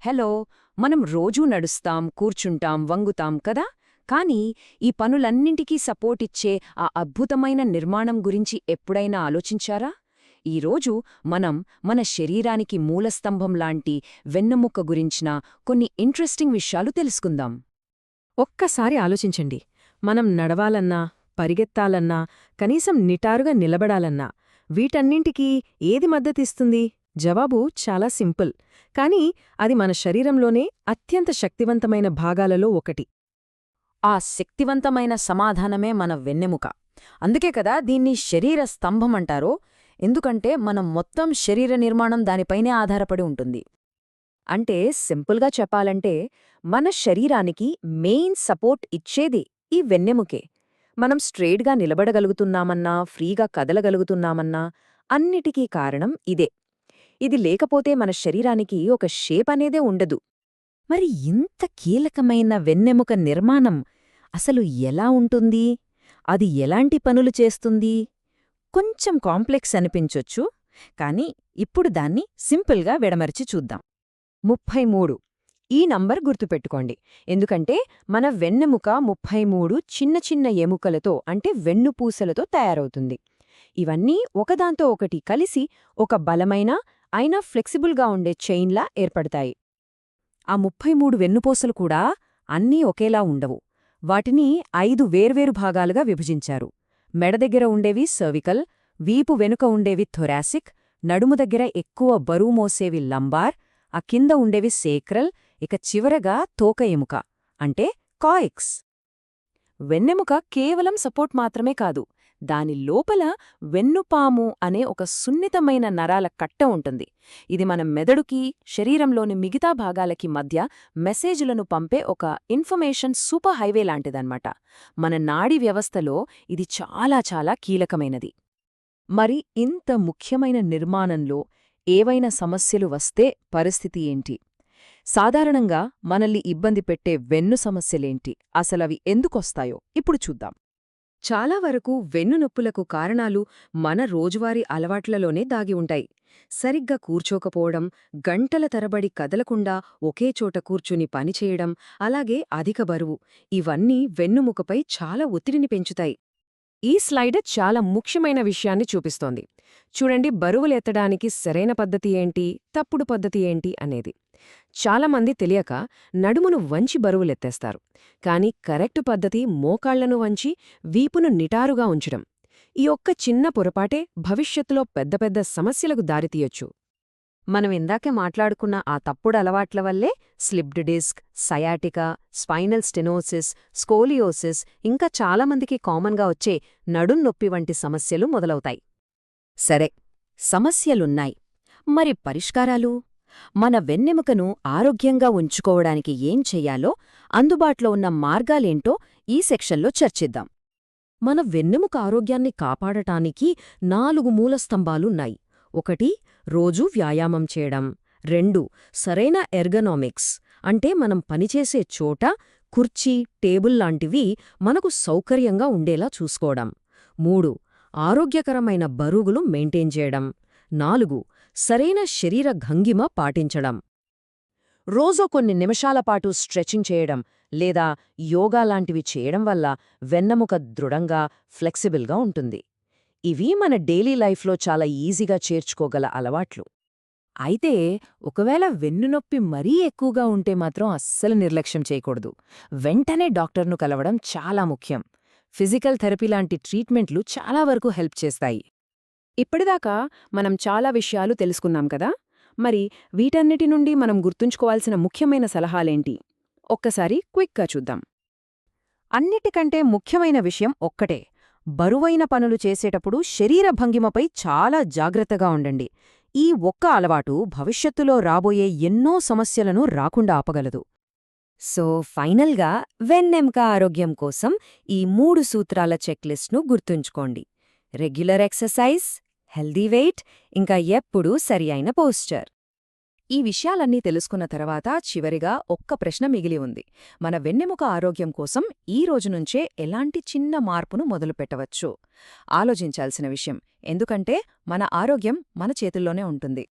Hello, మనం రోజూ నడుస్తాం, కూర్చుంటాం, వంగుతాం కదా. కానీ ఈ పనులన్నింటికీ సపోర్టిచ్చే ఆ అద్భుతమైన నిర్మాణం గురించి ఎప్పుడైనా ఆలోచించారా? ఈరోజు మనం మన శరీరానికి మూలస్తంభం లాంటి వెన్నెముక గురించిన కొన్ని ఇంట్రెస్టింగ్ విషయాలు తెలుసుకుందాం. ఒక్కసారి ఆలోచించండి. మనం నడవాలన్నా, పరిగెత్తాలన్నా, కనీసం నిటారుగా నిలబడాలన్నా వీటన్నింటికీ ఏది మద్దతిస్తుంది? జవాబు చాలా సింపుల్. కానీ అది మన శరీరంలోనే అత్యంత శక్తివంతమైన భాగాలలో ఒకటి. ఆ శక్తివంతమైన సమాధానమే మన వెన్నెముక. అందుకే కదా దీన్ని శరీర స్తంభం అంటారో. ఎందుకంటే మనం మొత్తం శరీర నిర్మాణం దానిపైనే ఆధారపడి ఉంటుంది. అంటే సింపుల్గా చెప్పాలంటే మన శరీరానికి మెయిన్ సపోర్ట్ ఇచ్చేది ఈ వెన్నెముకే. మనం స్ట్రేట్గా నిలబడగలుగుతున్నామన్నా, ఫ్రీగా కదలగలుగుతున్నామన్నా అన్నిటికీ కారణం ఇదే. ఇది లేకపోతే మన శరీరానికి ఒక షేప్ అనేదే ఉండదు. మరి ఇంత కీలకమైన వెన్నెముక నిర్మాణం అసలు ఎలా ఉంటుంది? అది ఎలాంటి పనులు చేస్తుంది? కొంచెం కాంప్లెక్స్ అనిపించొచ్చు, కానీ ఇప్పుడు దాన్ని సింపుల్గా విడమరిచి చూద్దాం. 33 ఈ నంబర్ గుర్తుపెట్టుకోండి. ఎందుకంటే మన వెన్నెముక 33 చిన్న చిన్న ఎముకలతో అంటే వెన్నుపూసలతో తయారవుతుంది. ఇవన్నీ ఒకదాంతో ఒకటి కలిసి ఒక బలమైన అయినా ఫ్లెక్సిబుల్గా ఉండే చైన్లా ఏర్పడతాయి. ఆ 33 వెన్నుపూసలు కూడా అన్నీ ఒకేలా ఉండవు. వాటిని 5 వేర్వేరు భాగాలుగా విభజించారు. మెడ దగ్గర ఉండేవి సర్వికల్, వీపు వెనుక ఉండేవి థొరాసిక్, నడుము దగ్గర ఎక్కువ బరువు మోసేవి లంబార్, ఆ కింద ఉండేవి సేక్రల్, ఇక చివరగా తోక ఎముక అంటే కాయిక్స్. వెన్నెముక కేవలం సపోర్ట్ మాత్రమే కాదు, దాని లోపల వెన్నుపాము అనే ఒక సున్నితమైన నరాల కట్ట ఉంటుంది. ఇది మన మెదడుకి, శరీరంలోని మిగతా భాగాలకి మధ్య మెసేజ్లను పంపే ఒక ఇన్ఫర్మేషన్ సూపర్ హైవే లాంటిదన్నమాట. మన నాడీ వ్యవస్థలో ఇది చాలా చాలా కీలకమైనది. మరి ఇంత ముఖ్యమైన నిర్మాణంలో ఏవైనా సమస్యలు వస్తే పరిస్థితి ఏంటి? సాధారణంగా మనల్ని ఇబ్బంది పెట్టే వెన్ను సమస్యలేంటి? అసలవి ఎందుకొస్తాయో ఇప్పుడు చూద్దాం. చాలా వరకు వెన్నునొప్పులకు కారణాలు మన రోజువారీ అలవాట్లలోనే దాగి ఉంటాయి. సరిగ్గా కూర్చోకపోవడం, గంటల తరబడి కదలకుండా ఒకే చోట కూర్చుని పనిచేయడం, అలాగే అధిక బరువు, ఇవన్నీ వెన్నుముకపై చాలా ఒత్తిడిని పెంచుతాయి. ఈ స్లైడ్ చాలా ముఖ్యమైన విషయాన్ని చూపిస్తోంది. చూడండి, బరువులెత్తడానికి సరైన పద్ధతి ఏంటి, తప్పుడు పద్ధతి ఏంటి అనేది. చాలామంది తెలియక నడుమును వంచి బరువులెత్తేస్తారు. కానీ కరెక్టు పద్ధతి మోకాళ్లను వంచి వీపును నిటారుగా ఉంచడం. ఈ ఒక్క చిన్న పొరపాటే భవిష్యత్తులో పెద్ద పెద్ద సమస్యలకు దారితీయొచ్చు. మనం ఇందాకే మాట్లాడుకున్న ఆ తప్పుడు అలవాట్ల వల్లే slipped disc, sciatica, spinal stenosis, scoliosis ఇంకా చాలామందికి కామన్గా వచ్చే నడున్నొప్పి వంటి సమస్యలు మొదలవుతాయి. సరే, సమస్యలున్నాయి. మరి పరిష్కారాలు? మన వెన్నెముకను ఆరోగ్యంగా ఉంచుకోవడానికి ఏం చెయ్యాలో, అందుబాటులో ఉన్న మార్గాలేంటో ఈ సెక్షన్లో చర్చిద్దాం. మన వెన్నెముక ఆరోగ్యాన్ని కాపాడటానికి 4 మూలస్తంభాలున్నాయి. 1 రోజూ వ్యాయామం చేయడం. 2 సరైన ఎర్గనామిక్స్ అంటే మనం పనిచేసే చోట కుర్చీ, టేబుల్ లాంటివి మనకు సౌకర్యంగా ఉండేలా చూసుకోవడం. 3 ఆరోగ్యకరమైన బరువులు మెయింటైన్ చేయడం. 4 సరైన శరీర భంగిమ పాటించడం. రోజో కొన్ని నిమిషాలపాటు స్ట్రెచింగ్ చేయడం లేదా యోగా లాంటివి చేయడం వల్ల వెన్నెముక దృఢంగా, ఫ్లెక్సిబుల్గా ఉంటుంది. ఇవి మన డైలీ లైఫ్లో చాలా ఈజీగా చేర్చుకోగల అలవాట్లు. అయితే ఒకవేళ వెన్నునొప్పి మరీ ఎక్కువగా ఉంటే మాత్రం అస్సలు నిర్లక్ష్యం చేయకూడదు. వెంటనే డాక్టర్ను కలవడం చాలా ముఖ్యం. ఫిజికల్ థెరపీ లాంటి ట్రీట్మెంట్లు చాలా వరకు హెల్ప్ చేస్తాయి. ఇప్పటిదాకా మనం చాలా విషయాలు తెలుసుకున్నాం కదా. మరి వీటన్నిటి నుండి మనం గుర్తుంచుకోవాల్సిన ముఖ్యమైన సలహాలేంటి? ఒక్కసారి క్విక్గా చూద్దాం. అన్నిటికంటే ముఖ్యమైన విషయం ఒక్కటే: బరువైన పనులు చేసేటప్పుడు శరీర భంగిమపై చాలా జాగ్రత్తగా ఉండండి. ఈ ఒక్క అలవాటు భవిష్యత్తులో రాబోయే ఎన్నో సమస్యలను రాకుండా ఆపగలదు. సో ఫైనల్గా వెన్నెముక ఆరోగ్యం కోసం ఈ 3 సూత్రాల చెక్లిస్ట్ను గుర్తుంచుకోండి. రెగ్యులర్ ఎక్సర్సైజ్, హెల్దీ వెయిట్, ఇంకా ఎప్పుడూ సరి అయిన పోస్చర్. ఈ విషయాలన్నీ తెలుసుకున్న తర్వాత చివరిగా ఒక్క ప్రశ్న మిగిలి ఉంది. మన వెన్నెముక ఆరోగ్యం కోసం ఈ రోజునుంచే ఎలాంటి చిన్న మార్పును మొదలుపెట్టవచ్చు? ఆలోచించాల్సిన విషయం. ఎందుకంటే మన ఆరోగ్యం మన చేతుల్లోనే ఉంటుంది.